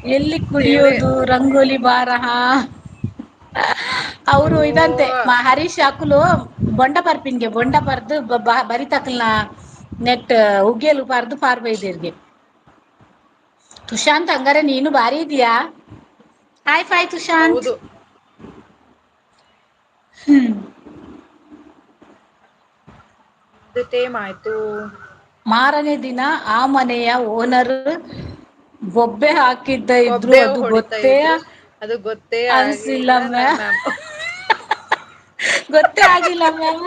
ಎಲ್ಲಿ ದೇವ್ರೇ. ಕುಡಿಯೋದು ರಂಗೋಲಿ ಬಾರಹ. ಅವರು ಅಯ್ಯೋ ಇದಂತೆ ಹರೀಶ್ ಅಕುಲು ಬೊಂಡ ಬರ್ಪಿನ್ಗೆ ಬೊಂಡ ಬರ್ದು ಬರಿತಕಲ್ನ ನೆಟ್ ಉಗ್ಗಿಯಲು ಬಾರ್ದು ಪಾರ್ ಬೈದಿರ್ಗೆ ತುಷಾಂತ್ ಹಂಗಾರ ನೀನು ಬಾರಿ ಇದಯಾ. ಹಾಯ್ ಫೈ ತುಷಾಂತ್. ಹೌದು. ಹ್ಮ್. ನಮ್ದು ಟೇಮ್ ಆಯ್ತು. ಮಾರನೇ ದಿನ ಆ ಮನೆಯ ಓನರ್ ಬೊಬ್ಬೆ ಹಾಕಿದ್ದ ಇದ್ರು ಬೊಬ್ಬೆ ಅದು ಹೊಡಿತಾ ಗೊತ್ತೇ ಇದ್ರು ಅದು ಗೊತ್ತೇ ಅನ್ಸಿಲ್ಲ ಆಗಿಲ್ಲ ಮ್ಯಾಮ್. ಗೊತ್ತೇ ಆಗಿಲ್ಲ ಮ್ಯಾಮ್.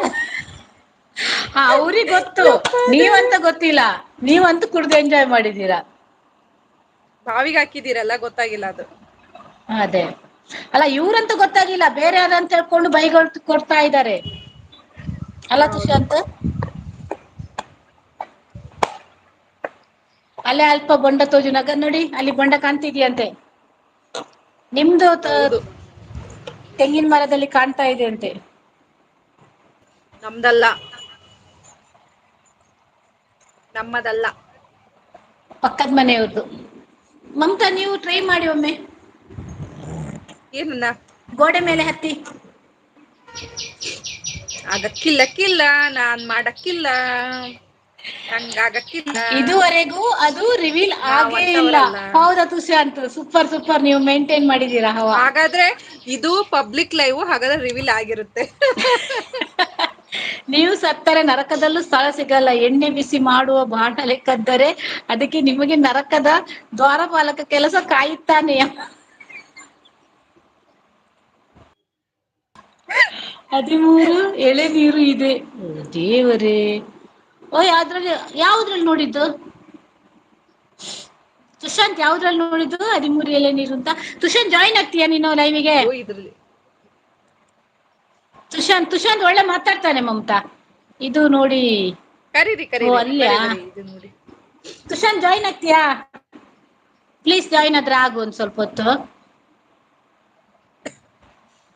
ಹ ಅವ್ರಿಗೆ ಗೊತ್ತು ಯಪ್ಪ ನೀವಂತ ದೇವ್ರೆ. ಗೊತ್ತಿಲ್ಲ ನೀವಂತೂ ಕುಡ್ದು ಎಂಜಾಯ್ ಮಾಡಿದೀರಾ. ಬಾವಿಗೆ ಹಾಕಿದೀರಲ್ಲ ಗೊತ್ತಾಗಿಲ್ಲ ಅದು. ಅದೇ ಅಲ್ಲ ಇವ್ರಂತ ಗೊತ್ತಾಗಿಲ್ಲ ಬೇರೆ ಯಾರಂತ ಹೇಳ್ಕೊಂಡು ಬೈಕ್ ಕೊಡ್ತಾ ಇದ್ದಾರೆ ಅಲ್ಲ ಹೌದು. ತುಷಾಂತ್. ಅಲ್ಲೇ ಅಲ್ಪ ಬೊಂಡ ತೋಜು ನಗರ್ ನೋಡಿ ಅಲ್ಲಿ ಬೊಂಡ ಕಾಣ್ತಿದ್ಯಂತೆ. ನಿಮ್ದು ಹೌದು. ತೆಂಗಿನ ಮರದಲ್ಲಿ ಕಾಣ್ತಾ ಇದೆ ಅಂತೆ. ನಮ್ದಲ್ಲ. ನಮ್ಮದಲ್ಲ. ಪಕ್ಕದ ಮನೆಯವ್ರದು ಮಮತಾ ನೀವು ಟ್ರೈ ಮಾಡಿ ಒಮ್ಮೆ. ಏನನ್ನ. ಗೋಡೆ ಮೇಲೆ ಹತ್ತಿ. ಆಗಕ್ಕಿಲ್ಲಕ್ಕಿಲ್ಲ ನಾನ್ ಮಾಡಕ್ಕಿಲ್ಲ. ನಂಗ ಆಗಕ್ಕಿಲ್ಲ. ಇದುವರೆಗೂ ಅದು ರಿವೀಲ್ ನಾವ್ ಆಗೇ ಇಲ್ಲ ಅಂತವರಲ್ಲ. ಹೌದಾ ತುಷಾಂತ್ ಸೂಪರ್ ಸೂಪರ್ ನೀವು ಮೇಂಟೈನ್ ಮಾಡಿದೀರಾ ಹವಾ. ಹಾಗಾದ್ರೆ ಇದು ಪಬ್ಲಿಕ್ ಲೈವ್ ಹಾಗಾದ್ರೆ ರಿವೀಲ್ ಆಗಿರುತ್ತೆ. ನೀವು ಸತ್ತರೆ ನರಕದಲ್ಲೂ ಸ್ಥಳ ಸಿಗಲ್ಲ ಎಣ್ಣೆ ಬಿಸಿ ಮಾಡುವ ಬಾಣಲೆ ಕದ್ದರೆ ಅದಕ್ಕೆ ನಿಮಗೆ ನರಕದ ದ್ವಾರಪಾಲಕ ಕೆಲಸ ಕಾಯುತ್ತಾನೆಯ. ಹದಿಮೂರು ಎಳೆ ನೀರು ಇದೆ ದೇವರೇ. ಓಯ್ ಅದ್ರಲ್ಲಿ ಯಾವದ್ರಲ್ಲಿ ನೋಡಿದ್ದು. ಸುಶಾಂತ್ ಯಾವದ್ರಲ್ಲಿ ನೋಡಿದ್ದು 13 ಎಲೆ ನೀರು ಅಂತ ತುಷಾಂತ್ ಜಾಯ್ನ್ ಆಗ್ತೀಯಾ ನೀನು ಲೈವ್ಗೆ. ಓ ಇದ್ರಲ್ಲಿ. ತುಷಾಂತ್ ಒಳ್ಳೆ ಮಾತಾಡ್ತಾನೆ ಮಮತಾ ಇದು ನೋಡಿ. ಕರೀರಿ ಓ ಕರೀರಿ ಅಲ್ಯಾ ಬರೀ ಬರೀ ಇದು ನೋಡಿ. ತುಷಾಂತ್ ಜಾಯ್ನ್ ಆಗ್ತೀಯಾ ಪ್ಲೀಸ್ ಜಾಯ್ನ್ ಆದ್ರೆ ಆಗು ಒಂದ್ ಸ್ವಲ್ಪ ಹೊತ್ತು.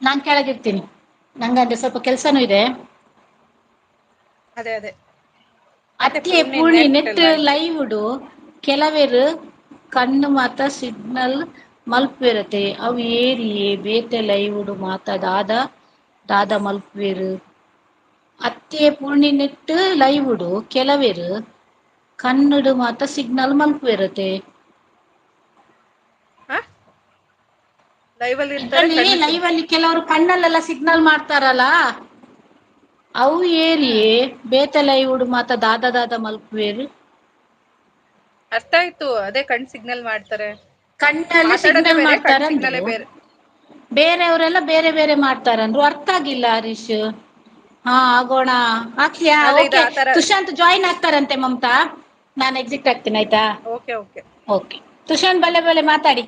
ನಾನ್ ಕೆಳಗಿರ್ತೀನಿ ನಂಗಂದ್ರೆ ಸ್ವಲ್ಪ ಕೆಲ್ಸನೂ ಇದೆ. ಅದೇ ಅದೇ. ಮತ್ತೆ ಅತ್ತೆ ಪೂರ್ಣಿ ನೆಟ್ ಅಲ್ಲ ಅದಕ್ಕೆ ಲೈವ್ ಉಡು ಕೆಲವೇರು ಕಣ್ಣು ಮಾತ ಸಿಗ್ನಲ್ ಮಲ್ಪೇರತೆ ಅವು ಏರಿಯೇ ಬೇತೆಲ್ಲ ಇವುಡು ಮಾತ ದಾದ ಮಲ್ಪೇರು ಅತ್ತೆ ಪೂರ್ಣಿನೆಟ್ ಲೈವ್ ಉಡು ಕೆಲವೇರು ಕನ್ನಡು ಮಾತ ಸಿಗ್ನಲ್ ಮಲ್ಪೇರತೆ. ಹ ಲೈವ್ ಅಲ್ಲಿ ಇರ್ತಾರೆ ಇದ್ರಲ್ಲಿ ಕಣ್ಣು ಲೈವ್ ಅಲ್ಲಿ ಕೆಲವರು ಕಣ್ಣಲ್ಲೆಲ್ಲ ಸಿಗ್ನಲ್ ಮಾಡ್ತಾರಲ್ಲ. ಅವು ಏರಿ ಹ್ಮ್ ಬೇತಲ ಇವುಡು ಮಾತ ದಾದ ಮಲ್ಪುವೇರು. ಅರ್ಥ ಆಯ್ತು ಅದೇ ಕಣ್ ಸಿಗ್ನಲ್ ಮಾಡ್ತಾರೆ. ಕಣ್ಣಲ್ಲಿ ಮಾತಾಡೋದೇ ಸಿಗ್ನಲ್ ಬೇರೆ ಕಣ್ ಮಾಡ್ತಾರಂದ್ರು. ಸಿಗ್ನಲೇ ಬೇರೆ. ಬೇರೆಯವರೆಲ್ಲ ಬೇರೆ ಬೇರೆ ಮಾಡ್ತಾರಂದ್ರು ಅರ್ಥ ಆಗಿಲ್ಲ ಹರೀಶ್. ಹಾ ಆಗೋಣ ಆಗ್ತಯಾ ಅಲ್ಲ ಇದು ಓಕೆ ಆತರ ತುಷಾಂತ್ ಜಾಯಿನ್ ಆಗ್ತಾರಂತೆ ಮಮತಾ. ನಾನ್ ಎಕ್ಸಿಟ್ ಆಗ್ತೀನಿ ಆಯ್ತಾ ಓಕೆ ಓಕೆ ಓಕೆ ತುಷಾಂತ್ ಬಲ್ಲೆ ಬಲ್ಲೆ ಮಾತಾಡಿ.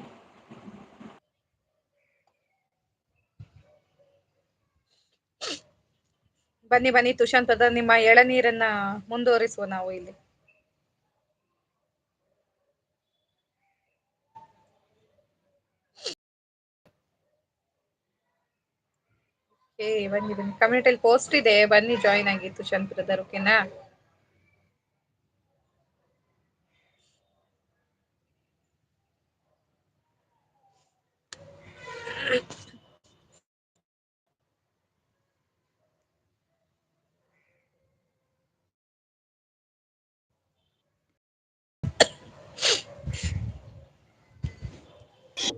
ಬನ್ನಿ ಬನ್ನಿ ತುಷಾಂತ್ ಅದ ನಿಮ್ಮ ಎಳನೀರನ್ನ ಮುಂದುವರಿಸುವ ನಾವು ಇಲ್ಲಿ. ಬನ್ನಿ ಬನ್ನಿ ಕಮ್ಯುನಿಟಿಲಿ ಪೋಸ್ಟ್ ಇದೆ ಬನ್ನಿ ಜಾಯ್ನ್ ಆಗಿ ತುಷಾಂತ್ ಬ್ರದರ್ ಓಕೆನಾ.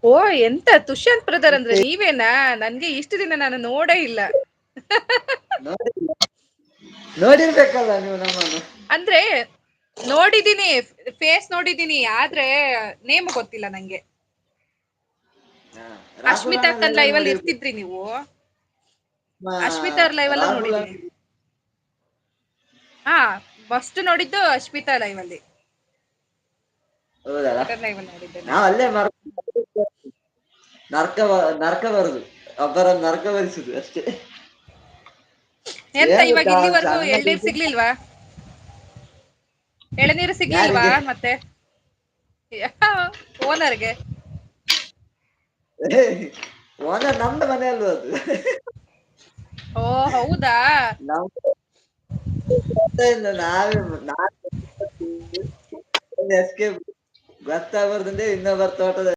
ಓ ಎಂತ ತುಷ್ಯಂತ್ ಬ್ರದರ್ ಅಂದ್ರೆ ನೀವೇನಾ ನನ್ಗೆ ಇಷ್ಟು ದಿನ ನಾನು ನೋಡೇ ಇಲ್ಲ. ನೋಡಿರ್ಬೇಕಲ್ಲ ನೀವು ನಮ್ಮನ್ನು. ಅಂದ್ರೆ ನೋಡಿದೀನಿ ಫೇಸ್ ನೋಡಿದೀನಿ ಆದ್ರೆ ನೇಮ್ ಗೊತ್ತಿಲ್ಲ ನಂಗೆ. ರಾಹುಲ್ ಅಶ್ಮಿತಾ ಅಕ್ಕನ್ ಅಣ್ಣದೆಲ್ಲ ಲೈವಲ್ಲಿ ನೋಡಿರ್ಬೇಕು. ಇರ್ತಿದ್ರಿ ನೀವು. ಅಶ್ಮಿತಾ ಅವ್ರ ಲೈವಲ್ಲೂ ರಾಹುಲ್ ನೋಡಿದೀನಿ. ಹಾ ಫಸ್ಟ್ ನೋಡಿದ್ದು ಅಶ್ಮಿತಾ ಲೈವ್ ಅಲ್ಲಿ. ಹೌದಲ್ಲ ಅವರ ಲೈವಲ್ಲಿ ನೋಡಿದ್ದೆ ನಾವ್ ನಾನು. ಅಲ್ಲೇ ನರ್ಕ ಬರುದು ಒಬ್ಬರನ್ನು ನರ್ಕ ಬರಿಸುದು ಅಷ್ಟೇ. ಎಂತ ಏನ್ ಇವಾಗ ಗೊತ್ತಾ ಇಲ್ಲಿವರೆಗೂ ಎಳ್ನೀರ್ ಸಣ್ಣದಿದ್ದು ಸಿಗ್ಲಿಲ್ವಾ. ಎಳನೀರು ಸಿಗ್ಲಿಲ್ವಾ ಯಾರಿಗೆ ಮತ್ತೆ ಓನರ್ಗೆ. ಓನರ್ ನಮ್ದು ಮನೆ ಅಲ್ವ ಅದು. ಓ ಹೌದಾ. ಗೊತ್ತಾಗ್ಬಾರ್ದಂದ್ರೆ ಇನ್ನೊಬ್ಬರ ತೋಟದ